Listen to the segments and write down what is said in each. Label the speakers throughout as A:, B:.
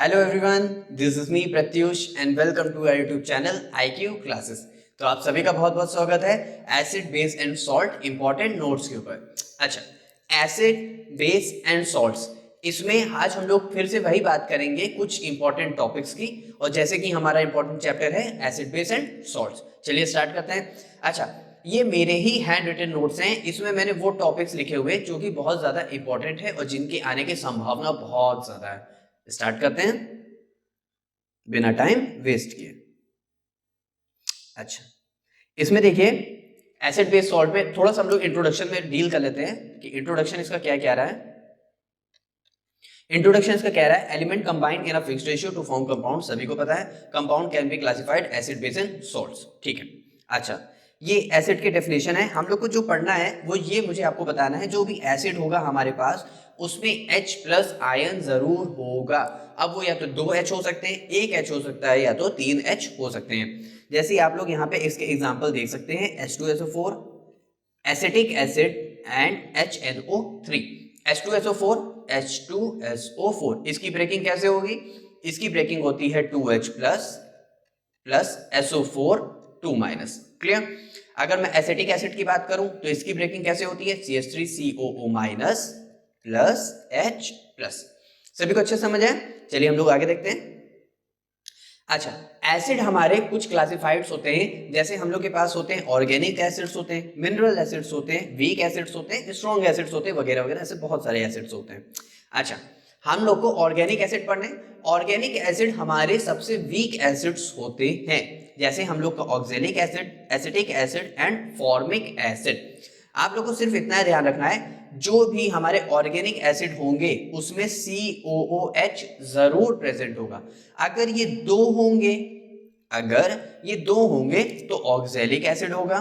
A: Hello everyone, this is me Pratyush and welcome to our YouTube channel IQ classes. तो आप सभी का बहुत बहुत स्वागत है acid base and salt important notes के ऊपर। अच्छा, एसिड बेस एंड सॉल्ट्स, इसमें आज हम लोग फिर से वही बात करेंगे कुछ इंपॉर्टेंट टॉपिक्स की, और जैसे कि हमारा इंपॉर्टेंट चैप्टर है एसिड बेस एंड सॉल्ट्स। चलिए स्टार्ट करते हैं। अच्छा, ये मेरे ही हैंड रिटन नोट्स हैं, इसमें मैंने वो टॉपिक्स लिखे हुए जो कि बहुत ज्यादा इंपॉर्टेंट है और जिनकी आने की संभावना बहुत ज्यादा है। स्टार्ट करते हैं बिना टाइम वेस्ट किए। अच्छा, इसमें देखिए एसिड बेस सॉल्ट में थोड़ा सा हम लोग इंट्रोडक्शन में डील कर लेते हैं कि इंट्रोडक्शन इसका क्या कह रहा है। इंट्रोडक्शन इसका कह रहा है element combined in a fixed ratio two form compound. सभी को पता है compound can be classified acid base and salts, ठीक है। अच्छा, ये एसिड की डेफिनेशन है। हम लोग को जो पढ़ना है वो ये मुझे आपको बताना है, जो भी एसिड होगा हमारे पास उसमें H प्लस आयन जरूर होगा। अब वो या तो 2H हो सकते हैं, 1H हो सकता है, या तो 3H हो सकते हैं। जैसे आप लोग यहाँ पे इसके एग्जांपल देख सकते हैं H2SO4, acetic acid and HNO3। H2SO4, H2SO4, इसकी ब्रेकिंग कैसे होगी? इसकी ब्रेकिंग होती है 2H plus plus SO4 2 minus. Clear? अगर मैं एसिटिक एसिड की बात करूं तो इसकी ब्रेकिंग कैसे होती है? CH3COO minus plus H plus. सभी को अच्छे समझ है? चलिए हम लोग आगे देखते हैं। अच्छा, एसिड हमारे कुछ क्लासिफाइड्स होते हैं, जैसे हम लोग के पास होते हैं ऑर्गेनिक एसिड्स होते हैं, मिनरल एसिड्स होते हैं, वीक एसिड्स होते हैं, स्ट्रॉन्ग एसिड्स होते हैं, वगैरह वगैरह, ऐसे बहुत सारे एसिड्स होते हैं। अच्छा, हम लोग को ऑर्गेनिक एसिड पढ़ने। ऑर्गेनिक एसिड हमारे सबसे वीक एसिड्स होते हैं, जैसे हम लोग का oxalic acid, acetic acid and formic acid. आप लोग को सिर्फ इतना ध्यान रखना है, जो भी हमारे ऑर्गेनिक एसिड होंगे उसमें COOH जरूर प्रेजेंट होगा। अगर ये दो होंगे, अगर ये दो होंगे तो ऑक्जेलिक एसिड होगा,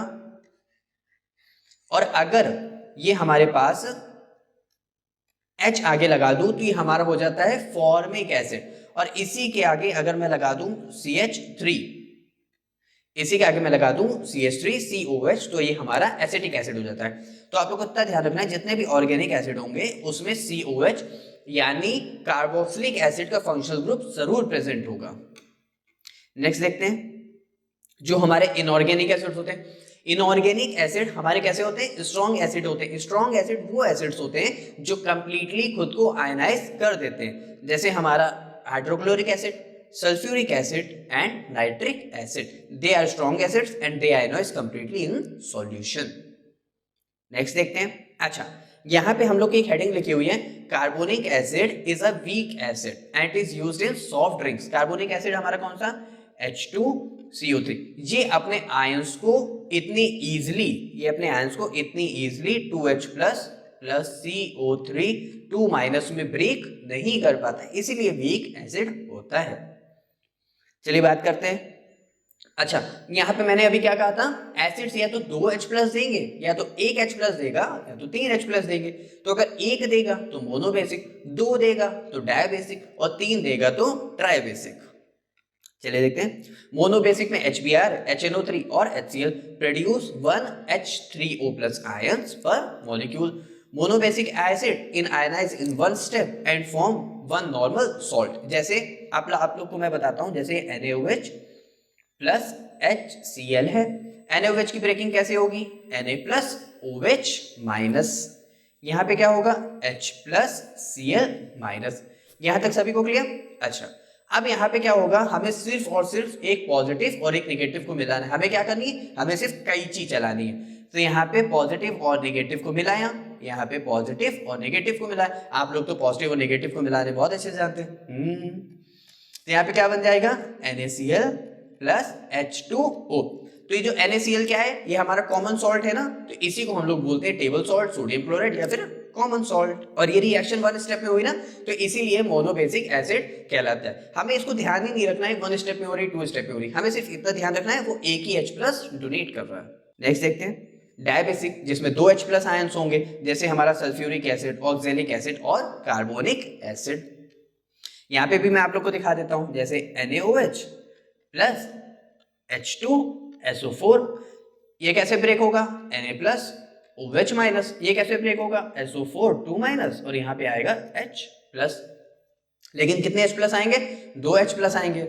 A: और अगर ये हमारे पास H आगे लगा दूं तो ये हमारा हो जाता है फॉर्मिक एसिड, और इसी के आगे अगर मैं लगा दूं CH3, इसी के आगे मैं लगा दूं CH3COH, तो ये हमारा एसिटिक एसिड हो जाता है। तो आप लोग को इतना ध्यान रखना है, जितने भी ऑर्गेनिक एसिड होंगे उसमें COH यानी कार्बोक्सिलिक एसिड का फंक्शनल ग्रुप जरूर प्रेजेंट होगा। नेक्स्ट देखते हैं, जो हमारे इनऑर्गेनिक एसिड होते हैं। इनऑर्गेनिक एसिड हमारे कैसे होते हैं? स्ट्रॉन्ग एसिड होते हैं। स्ट्रॉन्ग एसिड वो एसिड्स होते हैं जो कंप्लीटली खुद को आयनाइज कर देते हैं, जैसे हमारा hydrochloric acid, sulphuric acid and nitric acid. They are strong acids and they ionise completely in solution. Next देखते हैं। अच्छा, यहां पे हम लोग की एक हेडिंग लिखी हुई है, carbonic acid is a weak acid and it is used in soft drinks. Carbonic acid हमारा कौन सा? H2CO3। ये अपने आयंस को इतनी इजीली, ये अपने आयंस को इतनी easily 2H plus plus CO3 2 minus में ब्रेक नहीं कर पाता, इसीलिए वीक एसिड होता है। चलिए बात करते हैं। अच्छा, यहां पे मैंने अभी क्या कहा था? एसिड्स या तो 2H प्लस देंगे, या तो 1H प्लस देगा, या तो 3H प्लस देंगे। तो अगर 1 देगा तो मोनोबेसिक, 2 देगा तो डायबेसिक, और 3 देगा तो ट्राइबेसिक। चलिए देखते हैं। मोनोबेसिक में HBr, HNO3 और HCl produce 1H3O plus ions per molecule. Monobasic acid in ionize in one step and form one normal salt. जैसे आप लोग को मैं बताता हूं, जैसे NaOH प्लस HCl है। NaOH की ब्रेकिंग कैसे होगी? Na plus OH minus. यहां पे क्या होगा? H plus Cl minus. यहां तक सभी को क्लियर? अच्छा, अब यहाँ पे क्या होगा? हमें सिर्फ और सिर्फ एक पॉजिटिव और एक नेगेटिव को मिलाना है। हमें क्या करनी है? हमें सिर्फ कैंची चलानी है। तो यहाँ पे पॉजिटिव और नेगेटिव को मिलाया, यहाँ पे पॉजिटिव और नेगेटिव को मिलाया। आप लोग तो पॉजिटिव और नेगेटिव को मिलाने बहुत अच्छे से जानते हैं। तो यहाँ पे क्या बन जाएगा? NaCl plus H2O। तो ये जो NaCl क्या है? ये हमारा कॉमन सॉल्ट है ना, तो इसी को हम लोग बोलते हैं टेबल सॉल्ट, सोडियम क्लोराइड या फिर कॉमन सॉल्ट। और ये रिएक्शन वन स्टेप में हुई ना, तो इसीलिए मोनोबेसिक एसिड कहलाता है। हमें इसको ध्यान ही नहीं रखना है वन स्टेप में हो रही, टू स्टेप में हो रही, हमें सिर्फ इतना ध्यान रखना है वो एक ही H प्लस डोनेट कर रहा है। नेक्स्ट देखते हैं, डायबेसिक, जिसमें 2H प्लस आयंस होंगे, जैसे हमारा सल्फ्यूरिक एसिड, ऑक्जेलिक एसिड और कार्बोनिक एसिड। यहां पे भी मैं आप लोग को दिखा देता हूं, जैसे NaOH प्लस H2SO4, ये कैसे ब्रेक होगा? Na plus OH minus. ये कैसे ब्रेक होगा? SO4 2 माइनस, और यहां पे आएगा H प्लस। लेकिन कितने H प्लस आएंगे, 2 H प्लस आएंगे।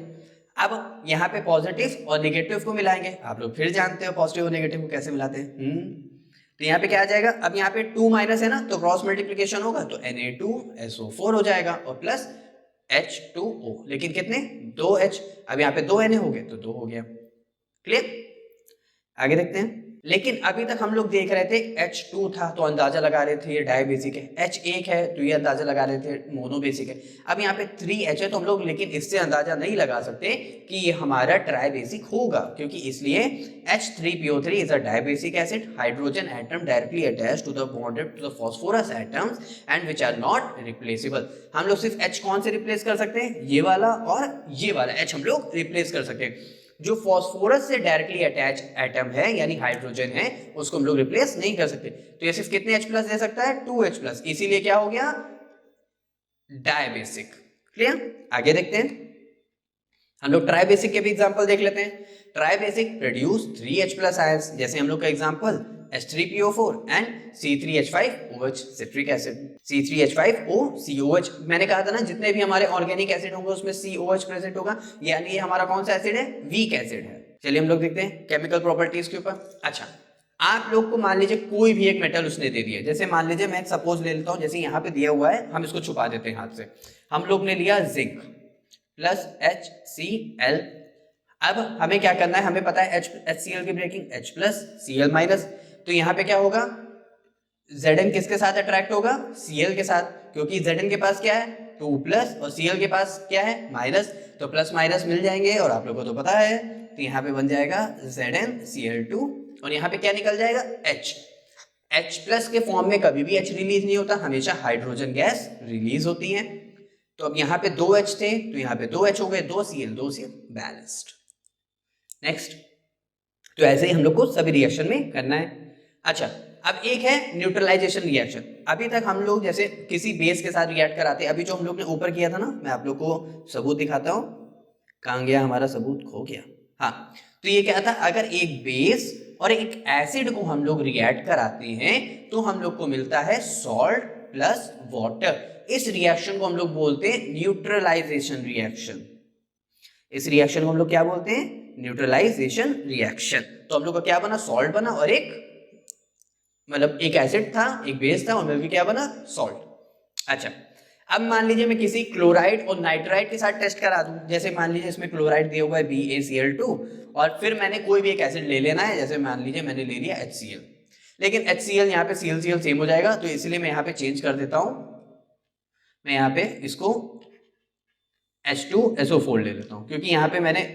A: अब यहाँ पे पॉजिटिव और नेगेटिव को मिलाएंगे, आप लोग फिर जानते हो पॉजिटिव और नेगेटिव को कैसे मिलाते हैं। तो यहाँ पे क्या आ जाएगा, अब यहाँ पे 2 माइनस है ना, तो क्रॉस मल्टीप्लिकेशन होगा तो Na2SO4 हो जाएगा और प्लस H2O, लेकिन कितने, 2H। अब यहाँ पे 2 Na हो गए तो 2 हो गया। क्लियर, आगे देखते हैं। लेकिन अभी तक हम लोग देख रहे थे H2 था तो अंदाजा लगा रहे थे ये डायबेसिक है, H1 है तो ये अंदाजा लगा रहे थे मोनोबेसिक है। अब यहाँ पे 3H है तो हम लोग लेकिन इससे अंदाजा नहीं लगा सकते कि ये हमारा ट्राइबेसिक होगा, क्योंकि इसलिए H3PO3 is a dibasic acid, hydrogen atom directly attached to the bonded to the phosphorus atoms and which are not replaceable. हम लोग सिर्फ H कौन से रिप्लेस कर सकते हैं, ये वाला और ये वाला H हम लोग रिप्लेस कर सकते हैं। जो फॉस्फोरस से डायरेक्टली अटैच एटम है यानी हाइड्रोजन है, उसको हम लोग रिप्लेस नहीं कर सकते। तो ये सिर्फ कितने H प्लस दे सकता है, 2H प्लस, इसीलिए क्या हो गया, डायबेसिक। क्लियर, आगे देखते हैं। हम लोग ट्राइबेसिक के भी एग्जांपल देख लेते हैं। Tribasic produce 3H plus ions, जैसे हम लोग का example H3PO4 and C3H5OH citric acid, C3H5OCOH। मैंने कहा था ना जितने भी हमारे ऑर्गेनिक एसिड होंगे उसमें COH प्रेजेंट होगा, यानी ये हमारा कौन सा एसिड है, वीक एसिड है। चलिए हम लोग देखते हैं केमिकल प्रॉपर्टीज के ऊपर। अच्छा, आप लोग को मान लीजिए कोई भी एक मेटल उसने दे दिया, जैसे मान लीजिए मैं सपोज ले लेता हूं, जैसे यहाँ पे दिया हुआ है, हम इसको छुपा देते हैं हाथ से। हम लोग ने लिया जिंक प्लस HCl। अब हमें क्या करना है, हमें पता है HCl की breaking H plus Cl minus, तो यहाँ पे क्या होगा, Zn किसके साथ अट्रैक्ट होगा, Cl के साथ, क्योंकि Zn के पास क्या है 2 प्लस और Cl के पास क्या है माइनस, तो प्लस माइनस मिल जाएंगे और आप लोगों को तो पता है, तो यहाँ पे बन जाएगा ZnCl2 और यहाँ पे क्या निकल जाएगा H प्लस के फॉर्म में कभी भी H रिलीज नहीं होता, हमेशा हाइड्रोजन गैस रिलीज होती है। तो अब यहाँ पे 2H थे तो यहाँ पे 2H हो गए, 2Cl बैलेंस्ड। नेक्स्ट, तो ऐसे ही हम लोग को सभी रिएक्शन में करना है। अच्छा, अब एक है न्यूट्रलाइजेशन रिएक्शन। अभी तक हम लोग जैसे किसी बेस के साथ रिएक्ट कराते, अभी जो हम लोग ने ऊपर किया था ना, मैं आप लोग को सबूत दिखाता हूँ, कहाँ गया हमारा सबूत, खो गया। हाँ, तो ये क्या था, अगर एक बेस और एक एसिड को हम लोग रिएक्ट कराते हैं तो हम लोग को मिलता है सॉल्ट प्लस वाटर। इस रिएक्शन को हम लोग बोलते हैं न्यूट्रलाइजेशन रिएक्शन। इस रिएक्शन को हम लोग क्या बोलते हैं, न्यूट्रलाइजेशन रिएक्शन। तो हम लोग का क्या बना, सॉल्ट बना और एक मतलब एक एसिड था एक बेस था और मिलकर क्या बना, सॉल्ट। अच्छा, अब मान लीजिए मैं किसी क्लोराइड और नाइट्राइड के साथ टेस्ट करा दूं, जैसे मान लीजिए इसमें क्लोराइड दिया हुआ है BaCl2 और फिर मैंने कोई भी एक एसिड ले लेना है, जैसे मान लीजिए मैंने ले लिया HCl, लेकिन HCl यहाँ पे ClCl सेम हो जाएगा, तो इसलिए मैं यहाँ पे चेंज कर देता हूं, मैं यहाँ पे इसको H2SO4 ले लेता हूँ, क्योंकि यहाँ पे मैंने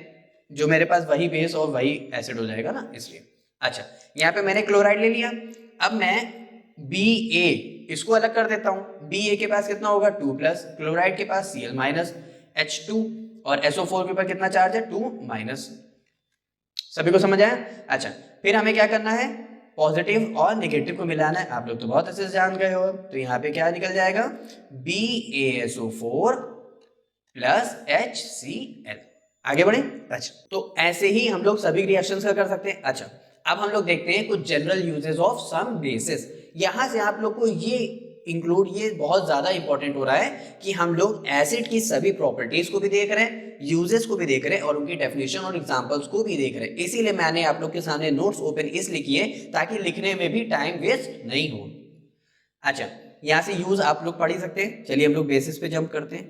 A: जो मेरे पास वही बेस और वही एसिड हो जाएगा ना, इसलिए। अच्छा, यहाँ पे मैंने क्लोराइड ले लिया, अब मैं Ba इसको अलग कर देता हूँ। Ba के पास कितना होगा 2 प्लस, क्लोराइड के पास Cl माइनस, H2 और SO4 के ऊपर कितना चार्ज है 2 माइनस। सभी को समझ आया? अच्छा, फिर हमें क्या करना है, पॉजिटिव और नेगेटिव को मिलाना है। आप लोग तो बहुत अच्छे से जान गए हो, तो यहाँ पे क्या निकल जाएगा BaSO4 प्लस HCl। आगे बढ़े। अच्छा, तो ऐसे ही हम लोग सभी रिएक्शंस का कर सकते हैं। अच्छा, अब हम लोग देखते हैं कुछ general uses of some bases. यहां से आप लोग को ये इंक्लूड, ये बहुत ज्यादा इंपॉर्टेंट हो रहा है कि हम लोग एसिड की सभी प्रॉपर्टीज को भी देख रहे हैं, यूजेस को भी देख रहे हैं और उनकी डेफिनेशन और एग्जांपल्स को भी देख रहे हैं। इसीलिए मैंने आप लोग के सामने नोट्स ओपन इसलिए किए ताकि लिखने में भी टाइम वेस्ट नहीं हो। अच्छा, यहां से यूज आप लोग पढ़ ही सकते हैं। चलिए हम लोग बेसिस पे जंप करते हैं।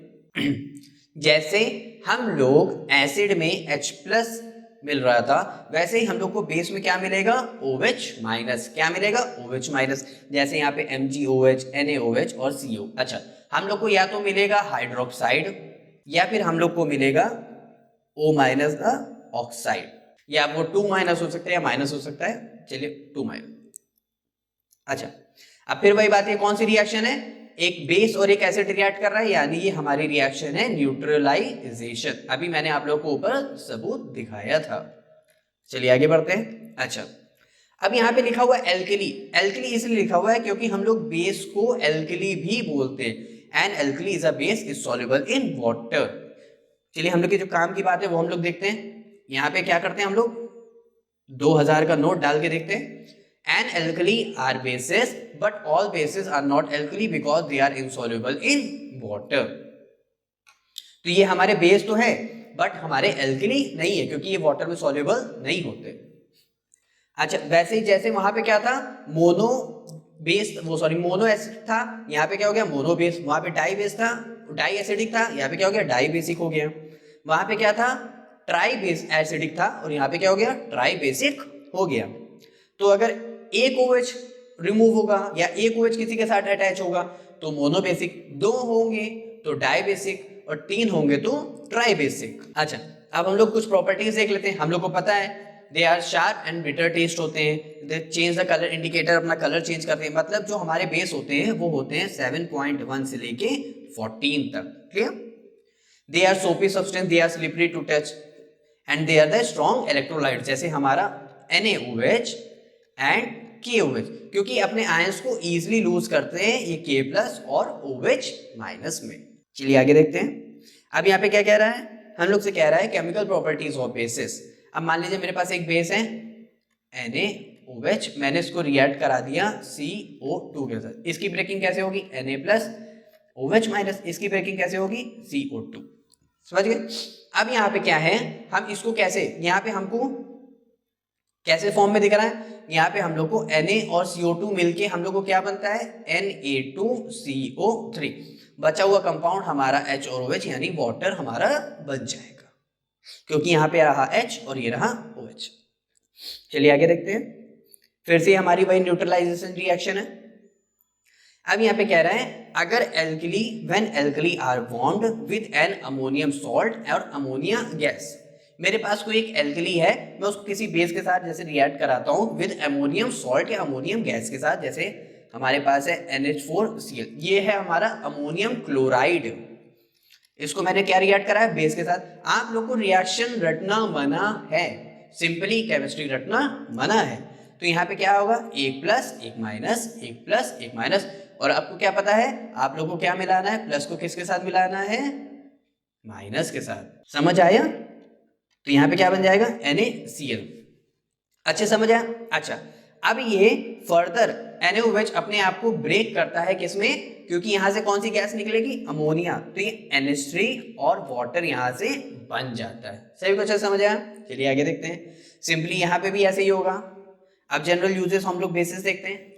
A: जैसे हम लोग एसिड में H प्लस मिल रहा था, वैसे ही हम लोग को बेस में क्या मिलेगा, OH माइनस। क्या मिलेगा, OH माइनस। जैसे यहाँ पे MgOH, NaOH और CO। अच्छा, हम लोग को या तो मिलेगा हाइड्रोक्साइड या फिर हम लोग को मिलेगा O माइनस का ऑक्साइड, या वो 2 माइनस हो सकता है या माइनस हो सकता है। चलिए 2 माइनस। अच्छा, अब फिर वही बात है, कौन सी रिएक्शन है, एक बेस और एक एसिड रिएक्ट कर रहा है, यानी ये हमारी रिएक्शन है न्यूट्रलाइजेशन। अभी मैंने आप लोगों को ऊपर सबूत दिखाया था। चलिए आगे बढ़ते हैं। अच्छा, अब यहाँ पे लिखा हुआ है एल्कली। एल्कली इसलिए लिखा हुआ है क्योंकि हम लोग बेस को एल्कली भी बोलते हैं। And alkali is a base is soluble in water. चलिए हम लोग के जो काम की बात है वो हम लोग देखते हैं। यहाँ पे क्या करते हैं हम लोग, 2000 का नोट डाल के देखते हैं। An alkali are bases, but all bases are not alkali because they are insoluble in water. तो ये हमारे बेस तो है बट हमारे एल्कली नहीं है क्योंकि ये वाटर में सॉल्युबल नहीं होते। अच्छा, वैसे ही जैसे वहां पे क्या था, मोनो बेस, वो सॉरी मोनो एसिड था, यहाँ पे क्या हो गया मोनो बेस। वहां पे डाई बेस था, डाई एसिडिक था, यहाँ पे क्या हो गया डाई बेसिक हो गया। वहां पे क्या था, ट्राई बेस एसिडिक था और यहाँ पे क्या हो गया ट्राई बेसिक हो गया। तो अगर एक OH रिमूव होगा या एक OH किसी के साथ अटैच होगा तो मोनोबेसिक, दो होंगे तो डाई बेसिक और तीन होंगे तो ट्राई बेसिक। अच्छा, अब हम लोग कुछ प्रॉपर्टीज देख लेते हैं। हम लोग को पता है they are sharp and bitter taste होते हैं, they change the colour indicator, अपना कलर चेंज करते हैं। मतलब जो हमारे बेस होते हैं वो होते हैं 7.1 से लेके 14 तक। Clear? They are soapy substance, they are slippery to touch and they are the strong electrolyte, जैसे हमारा NaOH एंड KOH, क्योंकि अपने आयंस को इजीली लूज करते हैं ये K+ और OH- में। चलिए आगे देखते हैं। अब यहाँ पे क्या कह रहा है, हम लोग से कह रहा है केमिकल प्रॉपर्टीज ऑफ बेसिस। अब मान लीजिए मेरे पास एक बेस है NaOH, मैंने इसको रिएक्ट करा दिया CO2 के साथ, इसकी ब्रेकिंग कैसे होगी Na+OH-, इसकी ब्रेकिंग कैसे होगी CO2। समझ गए? अब यहाँ पे क्या है, हम इसको कैसे, यहाँ पे हमको कैसे फॉर्म में दिख रहा है, यहाँ पे हम लोग को Na और CO2 मिलके हम लोग को क्या बनता है Na2CO3, बचा हुआ कंपाउंड हमारा H और OH यानी वाटर हमारा बन जाएगा, क्योंकि यहाँ पे रहा H और ये रहा OH। चलिए आगे देखते हैं। फिर से हमारी वही न्यूट्रलाइजेशन रिएक्शन है। अब यहाँ पे कह रहा है अगर alkali, when alkali are bond with an ammonium salt और अमोनिया गैस, मेरे पास कोई एक एल्कली है, मैं उसको किसी बेस के साथ जैसे रिएक्ट कराता हूँ विद अमोनियम सॉल्ट या अमोनियम गैस के साथ, जैसे हमारे पास है NH4Cl, ये है हमारा अमोनियम क्लोराइड, इसको मैंने क्या रिएक्ट करा है बेस के साथ। आप लोग को रिएक्शन रटना मना है, सिंपली केमिस्ट्री रटना मना है। तो यहाँ पे क्या होगा 1+, 1-, 1+, 1-, और आपको क्या पता है, आप लोगों को क्या मिलाना है, प्लस को किसके साथ मिलाना है, माइनस के साथ। समझ आया? तो यहाँ पे क्या बन जाएगा NaCl। अच्छे समझ आया? अच्छा, अब ये फर्दर NaOH अपने आप को ब्रेक करता है किसमें, क्योंकि यहां से कौन सी गैस निकलेगी अमोनिया, तो ये NH3 और वाटर यहां से बन जाता है। सभी कुछ समझ आया? चलिए आगे देखते हैं। सिंपली यहाँ पे भी ऐसे ही होगा। अब जनरल यूजेस हम लोग बेसिस देखते हैं।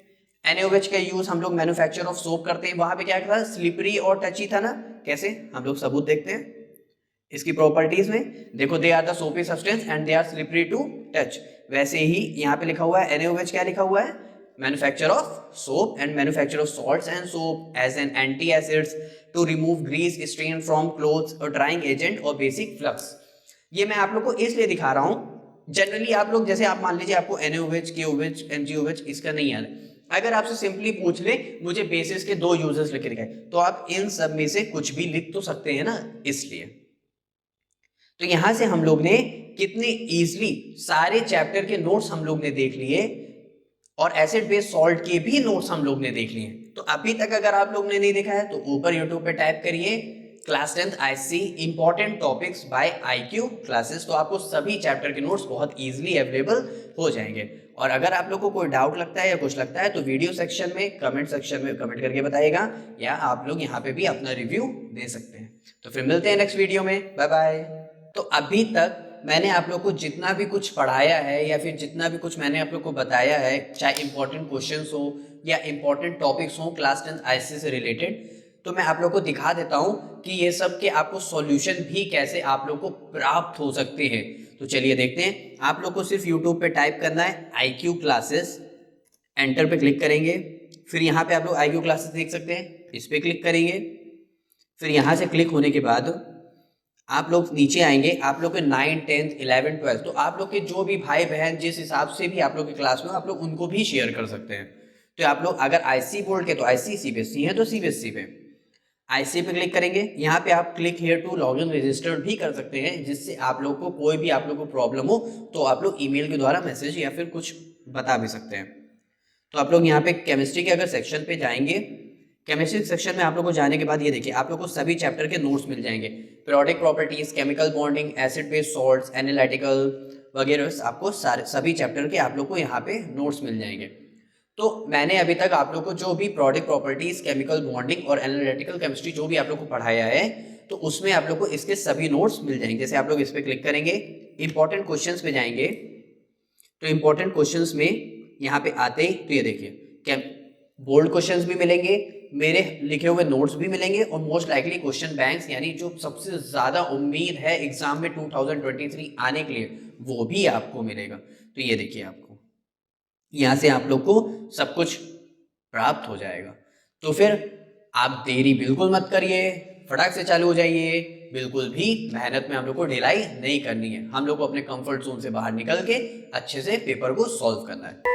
A: NaOH का यूज हम लोग मैन्युफैक्चर ऑफ सोप करते हैं, वहां पे क्या था स्लिपरी और टची था ना, कैसे हम लोग सबूत देखते हैं इसकी प्रॉपर्टीज में। देखो they are the soapy substance and they are slippery to touch, वैसे ही यहाँ पे लिखा हुआ है NaOH क्या लिखा हुआ है, manufacture of soap and manufacture of salts and soap as an antacids to remove grease stain from clothes और ड्राइंग एजेंट और बेसिक फ्लक्स। ये मैं आप लोग को इसलिए दिखा रहा हूँ, जनरली आप लोग जैसे आप मान लीजिए आपको NaOH, KOH, MgOH इसका नहीं याद है, अगर आपसे सिंपली पूछ ले मुझे बेसिस के 2 यूजेस लिख के दिखाए, तो आप इन सब में से कुछ भी लिख तो सकते हैं ना, इसलिए। तो यहां से हम लोग ने कितने इजीली सारे चैप्टर के नोट्स हम लोग ने देख लिए और एसिड बेस सॉल्ट के भी नोट्स हम लोग ने देख लिए। तो अभी तक अगर आप लोग ने नहीं देखा है तो ऊपर यूट्यूब पे टाइप करिए class 10th IC important topics by IQ classes, तो आपको सभी चैप्टर के नोट्स बहुत इजीली अवेलेबल हो जाएंगे। और अगर आप लोग को कोई डाउट लगता है या कुछ लगता है तो वीडियो सेक्शन में कमेंट सेक्शन में कमेंट करके बताइएगा, या आप लोग यहाँ पे भी अपना रिव्यू दे सकते हैं। तो फिर मिलते हैं नेक्स्ट वीडियो में, बाय बाय। तो अभी तक मैंने आप लोग को जितना भी कुछ पढ़ाया है या फिर जितना भी कुछ मैंने आप लोग को बताया है, चाहे इंपॉर्टेंट क्वेश्चंस हो या इंपॉर्टेंट टॉपिक्स हो क्लास 10th IC से रिलेटेड, तो मैं आप लोग को दिखा देता हूं कि ये सब के आपको सॉल्यूशन भी कैसे आप लोग को प्राप्त हो सकते हैं। तो चलिए देखते हैं। आप लोग को सिर्फ यूट्यूब पे टाइप करना है IQ क्लासेस, एंटर पे क्लिक करेंगे, फिर यहाँ पे आप लोग IQ क्लासेस देख सकते हैं, इस पे क्लिक करेंगे। फिर यहाँ से क्लिक होने के बाद आप लोग नीचे आएंगे, आप लोग के 9th 10th 11th 12th, तो आप लोग के जो भी भाई बहन जिस हिसाब से भी आप लोग की क्लास में आप लोग उनको भी शेयर कर सकते हैं। तो आप लोग अगर IC बोर्ड के तो IC, CBSE है तो CBSE पे IC पे क्लिक करेंगे। यहाँ पे आप click here to log in register भी कर सकते हैं, जिससे आप लोग को कोई भी आप लोग को प्रॉब्लम हो तो आप लोग ईमेल के द्वारा मैसेज या फिर कुछ बता भी सकते हैं। तो आप लोग यहाँ पे केमिस्ट्री के अगर सेक्शन पे जाएंगे, केमिस्ट्री सेक्शन में आप लोग को जाने के बाद ये देखिए आप लोग को सभी चैप्टर के नोट्स मिल जाएंगे, periodic properties, chemical bonding, acid base salts, analytical वगैरह, आपको सारे सभी चैप्टर के आप लोग को यहाँ पे नोट्स मिल जाएंगे। तो मैंने अभी तक आप लोग को जो भी पीरियोडिक प्रॉपर्टीज, केमिकल बॉन्डिंग और एनालिटिकल केमिस्ट्री जो भी आप लोग को पढ़ाया है, तो उसमें आप लोग को इसके सभी नोट्स मिल जाएंगे। जैसे आप लोग इस पे क्लिक करेंगे, इंपॉर्टेंट क्वेश्चंस पे जाएंगे, तो इंपॉर्टेंट क्वेश्चंस में यहाँ पे आते ही तो ये देखिए क्या बोल्ड क्वेश्चंस भी मिलेंगे, मेरे लिखे हुए नोट्स भी मिलेंगे, और मोस्ट लाइकली क्वेश्चन बैंक्स यानी जो सबसे ज्यादा उम्मीद है एग्जाम में 2023 आने के लिए वो भी आपको मिलेगा। तो ये देखिए आपको यहाँ से आप लोग को सब कुछ प्राप्त हो जाएगा। तो फिर आप देरी बिल्कुल मत करिए, फटाक से चालू हो जाइए, बिल्कुल भी मेहनत में हम लोग को ढिलाई नहीं करनी है, हम लोग को अपने कंफर्ट जोन से बाहर निकल के अच्छे से पेपर को सॉल्व करना है।